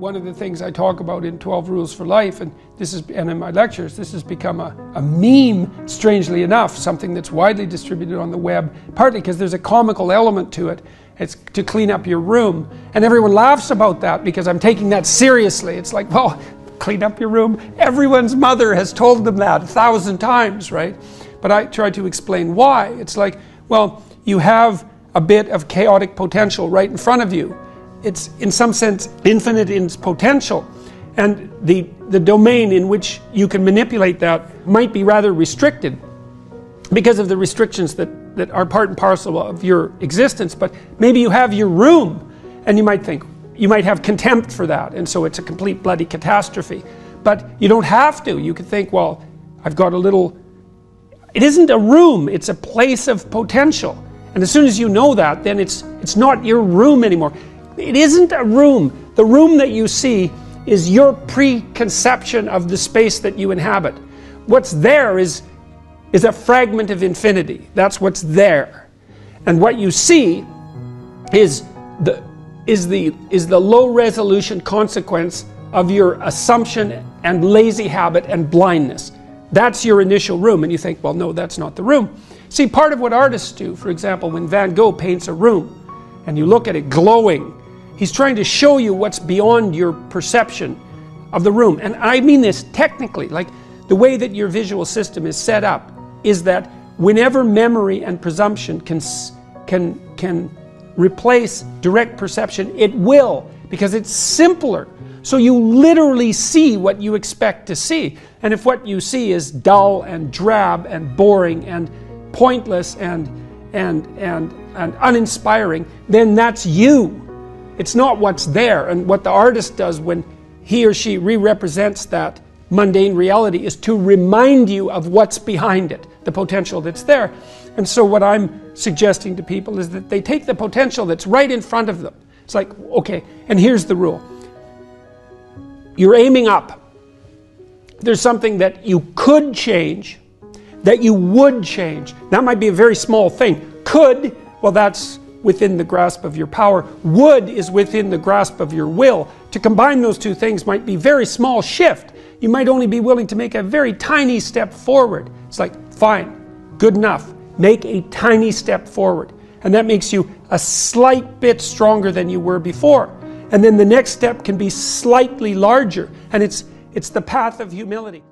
One of the things I talk about in 12 Rules for Life, and in my lectures, this has become a meme, strangely enough, something that's widely distributed on the web, partly because there's a comical element to it. It's to clean up your room. And everyone laughs about that because I'm taking that seriously. It's like, well, clean up your room. Everyone's mother has told them that 1,000 times, right? But I try to explain why. It's like, well, you have a bit of chaotic potential right in front of you. It's in some sense infinite in its potential, and the domain in which you can manipulate that might be rather restricted because of the restrictions that are part and parcel of your existence. But maybe you have your room, and you might have contempt for that, and so it's a complete bloody catastrophe. But you don't have to. You could think, well, I've got a little. It isn't a room, it's a place of potential. And as soon as you know that, then it's not your room anymore. It isn't a room. The room that you see is your preconception of the space that you inhabit. What's there is a fragment of infinity. That's what's there. And what you see is the low resolution consequence of your assumption and lazy habit and blindness. That's your initial room, and you think, well, no, that's not the room. See, part of what artists do, for example, when Van Gogh paints a room and you look at it glowing, he's trying to show you what's beyond your perception of the room. And I mean this technically, like the way that your visual system is set up is that whenever memory and presumption can replace direct perception, it will, because it's simpler. So you literally see what you expect to see. And if what you see is dull and drab and boring and pointless and uninspiring, then that's you. It's not what's there. And what the artist does when he or she re-represents that mundane reality is to remind you of what's behind it, the potential that's there. And so what I'm suggesting to people is that they take the potential that's right in front of them. It's like, okay, and here's the rule. You're aiming up. There's something that you could change, that you would change. That might be a very small thing. Could, well, that's within the grasp of your power. Would is within the grasp of your will. To combine those two things might be a very small shift. You might only be willing to make a very tiny step forward. It's like, fine, good enough. Make a tiny step forward. And that makes you a slight bit stronger than you were before. And then the next step can be slightly larger. And it's the path of humility.